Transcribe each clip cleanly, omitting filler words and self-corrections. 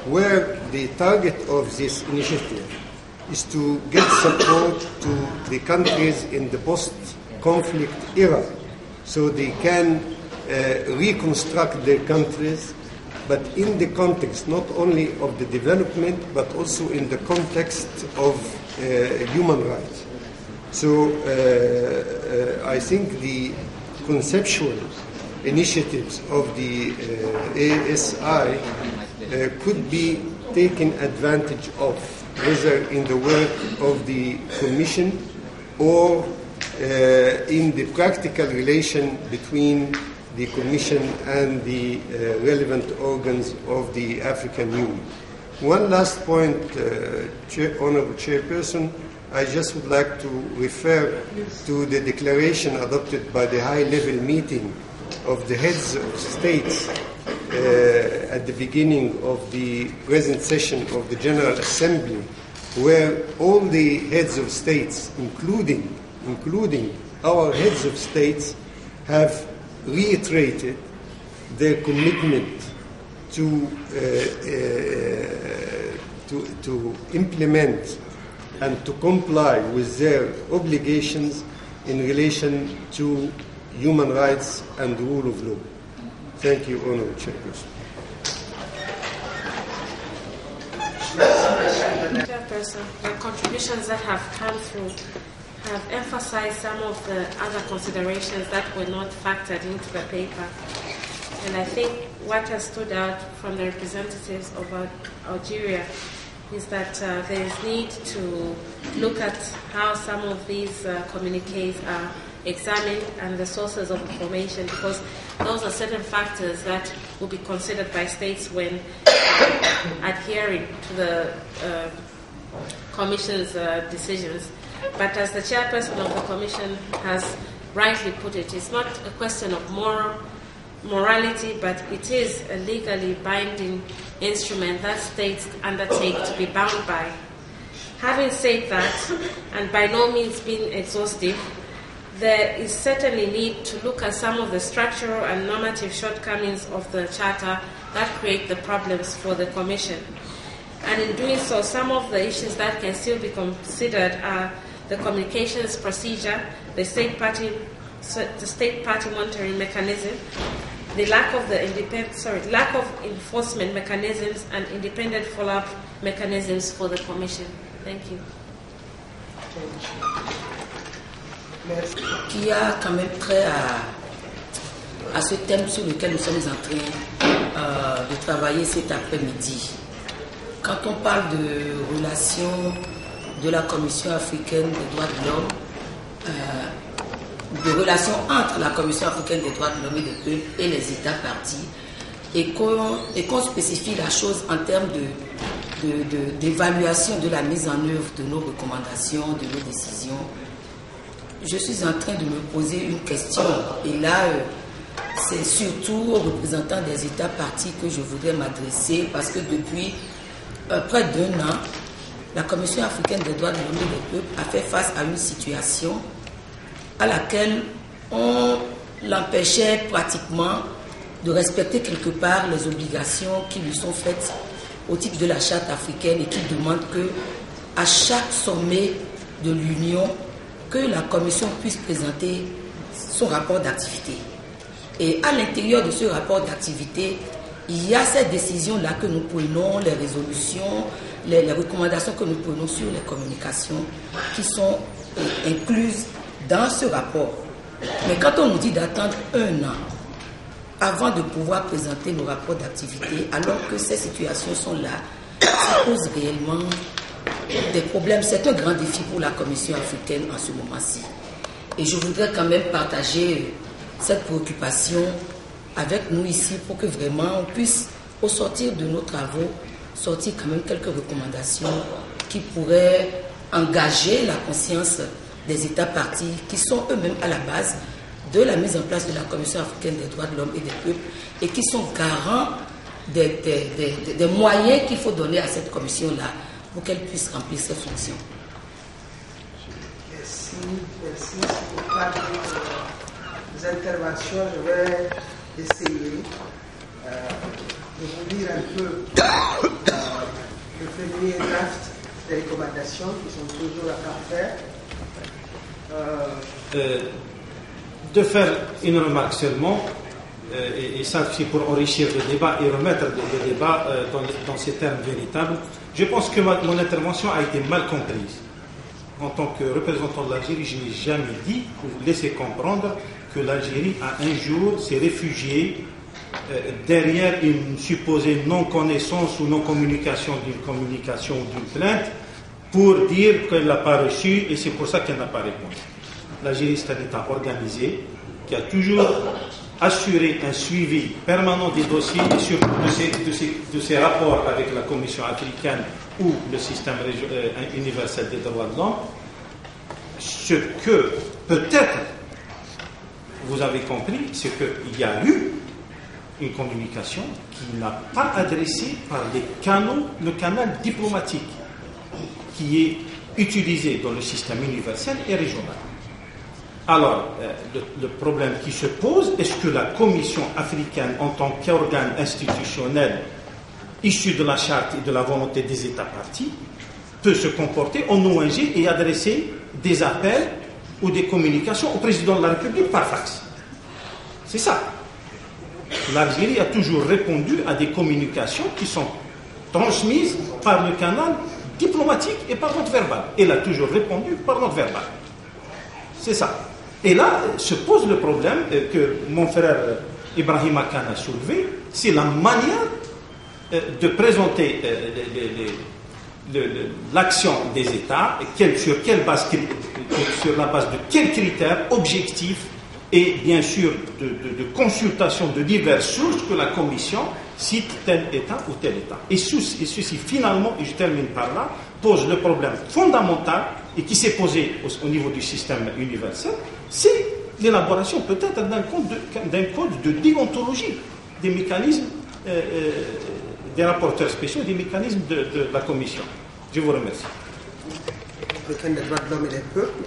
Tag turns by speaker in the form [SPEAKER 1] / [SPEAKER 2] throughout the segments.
[SPEAKER 1] where the target of this initiative is to get support to the countries in the post-conflict era so they can reconstruct their countries, but in the context not only of the development but also in the context of human rights. So I think the conceptual initiatives of the ASI could be taken advantage of, whether in the work of the Commission or in the practical relation between the Commission and the relevant organs of the African Union. One last point, Honorable Chairperson, I just would like to refer to the declaration adopted by the high-level meeting of the heads of states at the beginning of the present session of the General Assembly, where all the heads of states, including our heads of states, have reiterated their commitment to implement and to comply with their obligations in relation to human rights and the rule of law. Thank you, Honorable Chairperson.
[SPEAKER 2] Chairperson, the contributions that have come through have emphasized some of the other considerations that were not factored into the paper. And I think what has stood out from the representatives of Algeria is that there is need to look at how some of these communiques are examined and the sources of information, because those are certain factors that will be considered by states when adhering to the Commission's decisions. But as the chairperson of the Commission has rightly put it, it's not a question of morality, but it is a legally binding instrument that states undertake to be bound by. Having said that, and by no means being exhaustive, there is certainly need to look at some of the structural and normative shortcomings of the Charter that create the problems for the Commission. And in doing so, some of the issues that can still be considered are the communications procedure, the state party monitoring mechanism, the lack of enforcement mechanisms and independent follow-up mechanisms for the Commission. Thank you.
[SPEAKER 3] Qui a quand même trait à ce thème sur lequel nous sommes en train de travailler cet après-midi. Quand on parle de relations de la Commission africaine des droits de l'homme, de relations entre la Commission africaine des droits de l'homme et des peuples et les États partis, et qu'on spécifie la chose en termes d'évaluation de la mise en œuvre de nos recommandations, de nos décisions, je suis en train de me poser une question. Et là, c'est surtout aux représentants des États partis que je voudrais m'adresser, parce que depuis près d'1 an, la Commission africaine des droits de l'homme et des peuples a fait face à une situation à laquelle on l'empêchait pratiquement de respecter quelque part les obligations qui lui sont faites au titre de la Charte africaine, et qui demande que à chaque sommet de l'Union, que la Commission puisse présenter son rapport d'activité. Et à l'intérieur de ce rapport d'activité, il y a ces décisions-là que nous prenons, les résolutions, les recommandations que nous prenons sur les communications qui sont incluses dans ce rapport. Mais quand on nous dit d'attendre 1 an avant de pouvoir présenter nos rapports d'activité, alors que ces situations sont là, ça pose réellement des problèmes. C'est un grand défi pour la Commission africaine en ce moment-ci. Et je voudrais quand même partager cette préoccupation avec nous ici pour que vraiment on puisse, au sortir de nos travaux, sortir quand même quelques recommandations qui pourraient engager la conscience des États partis qui sont eux-mêmes à la base de la mise en place de la Commission africaine des droits de l'homme et des peuples, et qui sont garants des moyens qu'il faut donner à cette commission-là pour qu'elle puisse remplir ses fonctions.
[SPEAKER 4] Merci pour parler des interventions. Je vais essayer de vous lire un peu premier draft des recommandations qui sont toujours à faire.
[SPEAKER 5] De faire une remarque seulement, et ça c'est pour enrichir le débat et remettre le débat dans ces termes véritables. Je pense que mon intervention a été mal comprise. En tant que représentant de l'Algérie, je n'ai jamais dit ou laissé comprendre que l'Algérie a un jour s'est réfugiée derrière une supposée non-connaissance ou non-communication d'une communication ou d'une plainte pour dire qu'elle n'a pas reçu et c'est pour ça qu'elle n'a pas répondu. L'Algérie, c'est un État organisé qui a toujours assuré un suivi permanent des dossiers et surtout de ses rapports avec la Commission africaine ou le système universel des droits de l'homme. Ce que peut-être vous avez compris, c'est qu'il y a eu une communication qui n'a pas adressé par le canal diplomatique qui est utilisé dans le système universel et régional. Alors, le problème qui se pose, est-ce que la Commission africaine, en tant qu'organe institutionnel issu de la charte et de la volonté des États partis, peut se comporter en ONG et adresser des appels ou des communications au président de la République par fax? C'est ça. L'Algérie a toujours répondu à des communications qui sont transmises par le canal diplomatique et par note verbale. Elle a toujours répondu par note verbale. C'est ça. Et là, se pose le problème que mon frère Ibrahim Akan a soulevé, c'est la manière de présenter l'action des États, sur la base de quels critères objectifs et bien sûr de consultation de diverses sources que la Commission cite tel État ou tel État. Et ceci finalement, et je termine par là, pose le problème fondamental et qui s'est posé au niveau du système universel, c'est l'élaboration peut-être d'un code de déontologie des mécanismes des rapporteurs spéciaux, des mécanismes de la Commission. Je vous remercie.
[SPEAKER 4] Africaine des droits de l'homme et des peuples,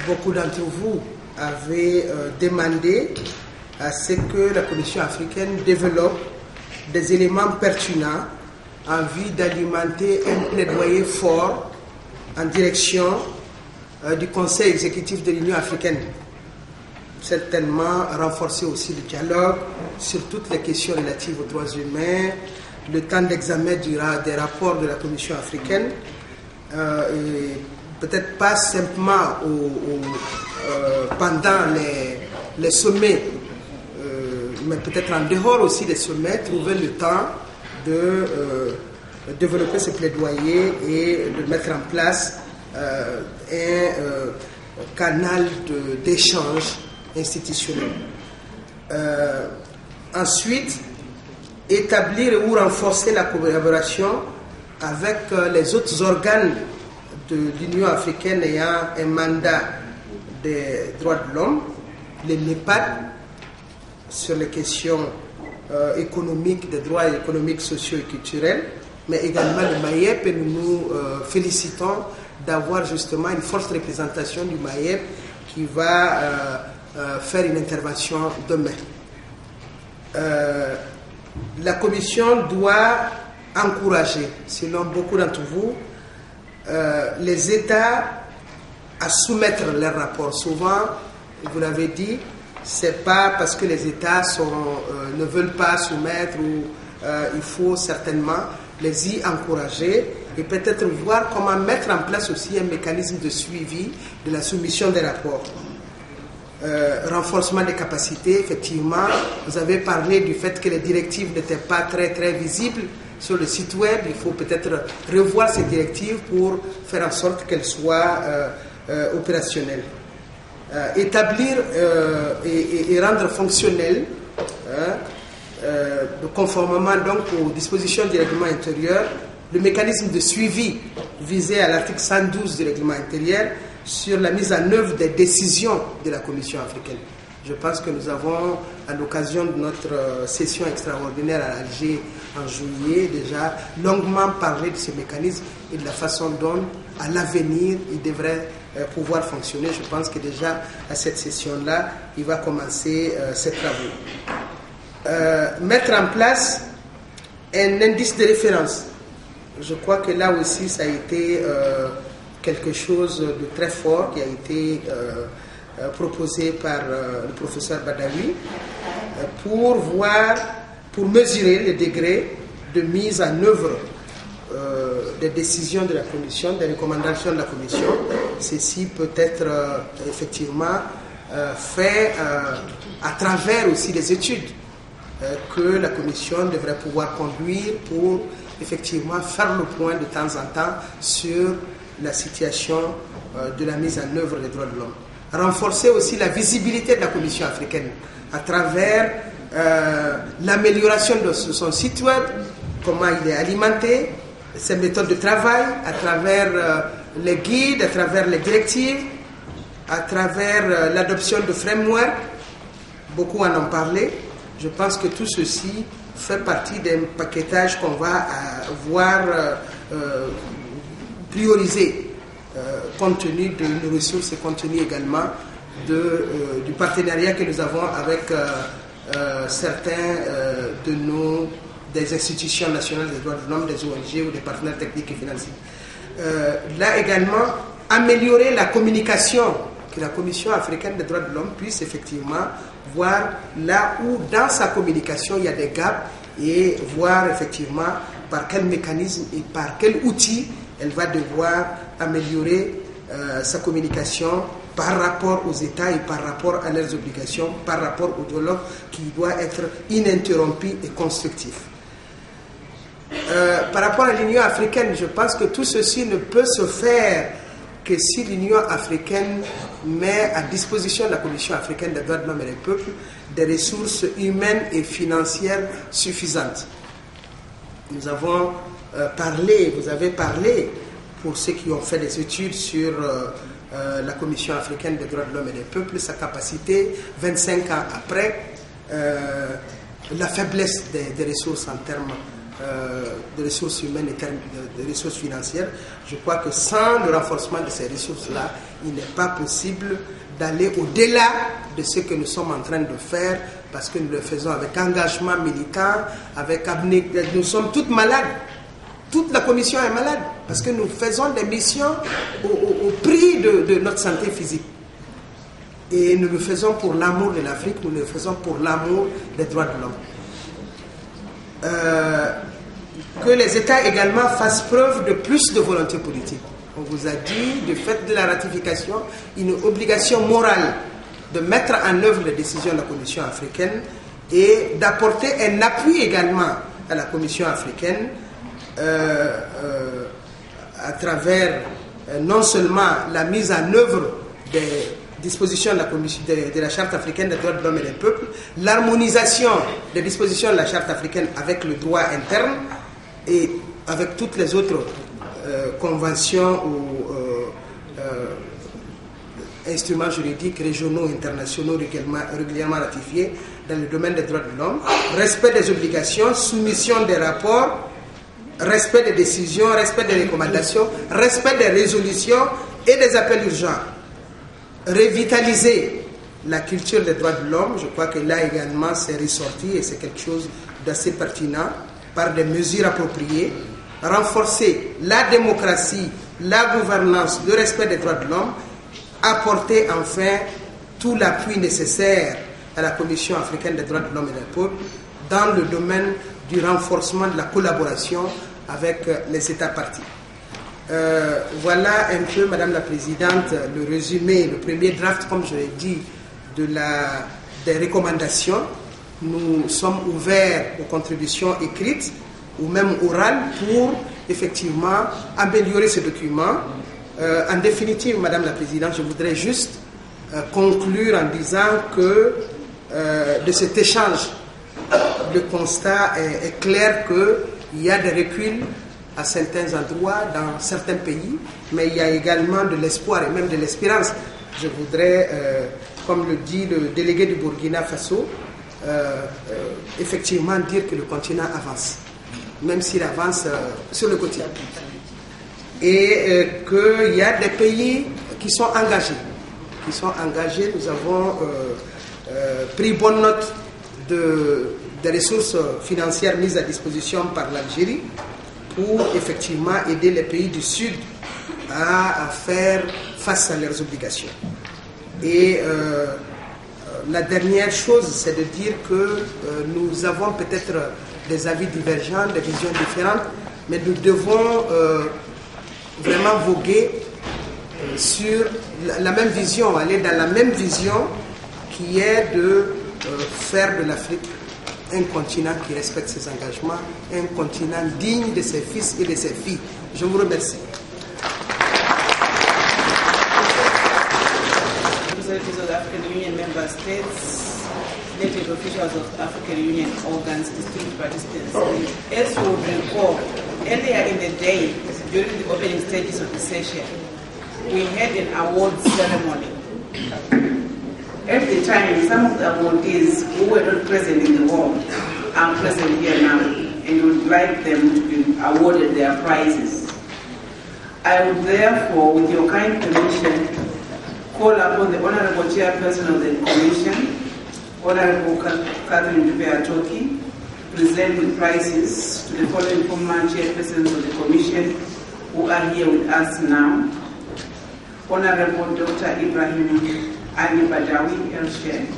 [SPEAKER 4] beaucoup d'entre vous avaient demandé à ce que la Commission africaine développe des éléments pertinents en vue d'alimenter un plaidoyer fort en direction du Conseil exécutif de l'Union africaine. Certainement renforcer aussi le dialogue sur toutes les questions relatives aux droits humains, le temps d'examen des rapports de la Commission africaine, peut-être pas simplement pendant les sommets, mais peut-être en dehors aussi des sommets, trouver le temps de développer ce plaidoyer et de mettre en place un canal d'échange institutionnel. Ensuite, établir ou renforcer la collaboration avec les autres organes de l'Union africaine ayant un mandat des droits de l'homme, les NEPAD, sur les questions économiques, des droits économiques, sociaux et culturels, mais également le MAEP, et nous nous félicitons d'avoir justement une forte représentation du MAEP qui va faire une intervention demain. La Commission doit encourager, selon beaucoup d'entre vous, les États à soumettre leurs rapports. Souvent, vous l'avez dit, c'est pas parce que les États ne veulent pas soumettre ou il faut certainement les y encourager et peut-être voir comment mettre en place aussi un mécanisme de suivi de la soumission des rapports. Renforcement des capacités, effectivement, vous avez parlé du fait que les directives n'étaient pas très visibles sur le site web. Il faut peut-être revoir ces directives pour faire en sorte qu'elles soient opérationnelles. Établir et rendre fonctionnel, conformément donc aux dispositions du règlement intérieur, le mécanisme de suivi visé à l'article 112 du règlement intérieur sur la mise en œuvre des décisions de la Commission africaine. Je pense que nous avons, à l'occasion de notre session extraordinaire à Alger en juillet, déjà longuement parlé de ce mécanisme et de la façon dont, à l'avenir, il devrait pouvoir fonctionner. Je pense que déjà, à cette session-là, il va commencer ses travaux. Mettre en place un indice de référence Je crois que là aussi, ça a été quelque chose de très fort qui a été proposé par le professeur Badawi pour mesurer le degré de mise en œuvre des décisions de la Commission, des recommandations de la Commission. Ceci peut être effectivement fait à travers aussi les études que la Commission devrait pouvoir conduire pour effectivement faire le point de temps en temps sur la situation de la mise en œuvre des droits de l'homme. Renforcer aussi la visibilité de la Commission africaine à travers l'amélioration de son site web, comment il est alimenté, ses méthodes de travail, à travers les guides, à travers les directives, à travers l'adoption de frameworks. Beaucoup en ont parlé. Je pense que tout ceci fait partie d'un paquetage qu'on va voir prioriser compte tenu de nos ressources et compte tenu également du partenariat que nous avons avec certains des institutions nationales des droits de l'homme, des ONG ou des partenaires techniques et financiers. Là également, améliorer la communication, que la Commission africaine des droits de l'homme puisse effectivement voir là où dans sa communication il y a des gaps et voir effectivement par quel mécanisme et par quel outil elle va devoir améliorer sa communication par rapport aux États et par rapport à leurs obligations, par rapport au dialogue qui doit être ininterrompu et constructif. Par rapport à l'Union africaine, je pense que tout ceci ne peut se faire que si l'Union africaine met à disposition de la Commission africaine des droits de l'homme et des peuples des ressources humaines et financières suffisantes. Nous avons vous avez parlé, pour ceux qui ont fait des études sur la Commission africaine des droits de l'homme et des peuples, sa capacité, 25 ans après, la faiblesse des ressources en termes de ressources humaines et de ressources financières. Je crois que sans le renforcement de ces ressources-là, il n'est pas possible d'aller au-delà de ce que nous sommes en train de faire, parce que nous le faisons avec engagement militant, nous sommes toutes malades. Toute la Commission est malade, parce que nous faisons des missions au prix de notre santé physique. Et nous le faisons pour l'amour de l'Afrique, nous le faisons pour l'amour des droits de l'homme. Que les États également fassent preuve de plus de volonté politique. On vous a dit, du fait de la ratification, une obligation morale de mettre en œuvre les décisions de la Commission africaine et d'apporter un appui également à la Commission africaine à travers non seulement la mise en œuvre des dispositions de la Charte africaine des droits de l'homme et des peuples, l'harmonisation des dispositions de la Charte africaine avec le droit interne et avec toutes les autres conventions ou instruments juridiques régionaux, internationaux, régulièrement ratifiés dans le domaine des droits de l'homme, respect des obligations, soumission des rapports, respect des décisions, respect des recommandations, respect des résolutions et des appels urgents. Revitaliser la culture des droits de l'homme, je crois que là également c'est ressorti et c'est quelque chose d'assez pertinent par des mesures appropriées. Renforcer la démocratie, la gouvernance, le respect des droits de l'homme, apporter enfin tout l'appui nécessaire à la Commission africaine des droits de l'homme et des peuples dans le domaine du renforcement de la collaboration avec les États partis. Voilà un peu, Madame la Présidente, le résumé, le premier draft, comme je l'ai dit, des recommandations. Nous sommes ouverts aux contributions écrites ou même orales pour effectivement améliorer ce document. En définitive, Madame la Présidente, je voudrais juste conclure en disant que de cet échange, le constat est clair qu'il y a des reculs à certains endroits, dans certains pays, mais il y a également de l'espoir et même de l'espérance. Je voudrais, comme le dit le délégué du Burkina Faso, effectivement dire que le continent avance, même s'il avance sur le quotidien. Et qu'il y a des pays qui sont engagés. Nous avons pris bonne note des ressources financières mises à disposition par l'Algérie pour effectivement aider les pays du Sud à faire face à leurs obligations. Et la dernière chose, c'est de dire que nous avons peut-être des avis divergents, des visions différentes, mais nous devons vraiment voguer sur la même vision, aller dans la même vision qui est de faire de l'Afrique un continent qui respecte ses engagements, un continent digne de ses fils et de ses filles. Je vous remercie.
[SPEAKER 6] Representatives of the African Union member states, elected officials of African Union organs, distinguished participants. As you would recall, earlier in the day, during the opening stages of the session, we had an awards ceremony. At the time, some of the awardees who were not present in the hall are present here now, and would like them to be awarded their prizes. I would therefore, with your kind permission, call upon the Honorable Chairperson of the Commission, Honorable Catherine Dube-Atoki, to present the prizes to the following former chairpersons of the Commission who are here with us now. Honorable Dr. Ibrahim Ali Badawi, El-Sheikh.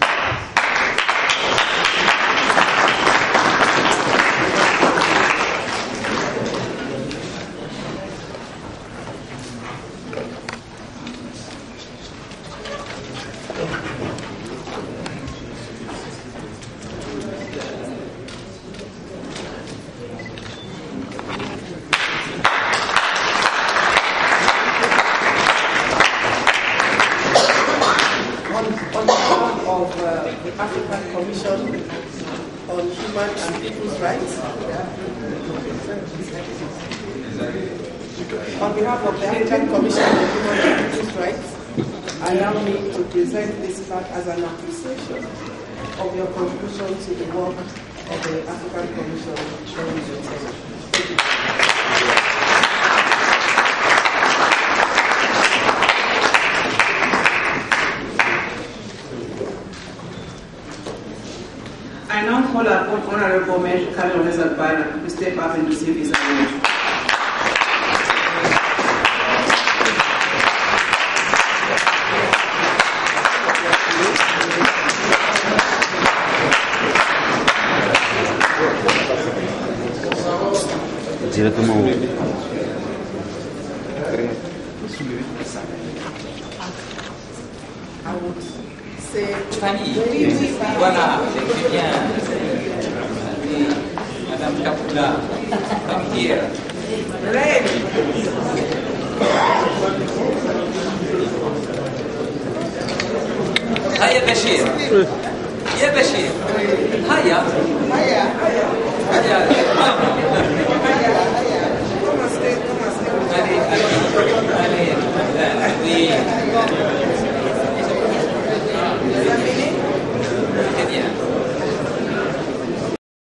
[SPEAKER 7] African Commission on Human and People's Rights. On behalf of the African Commission on Human and People's Rights, allow me to present this plaque as an appreciation of your contribution to the work of the African Commission on Human Rights.
[SPEAKER 6] I now call upon Honorable Major Kamil Rezalbara to step up and receive his award.
[SPEAKER 8] Directement
[SPEAKER 7] I would say
[SPEAKER 9] Voilà, c'est bien. Madame Kapula, come here. Hiya Bashir. Ya Bashir. Hiya. Hiya. Allez.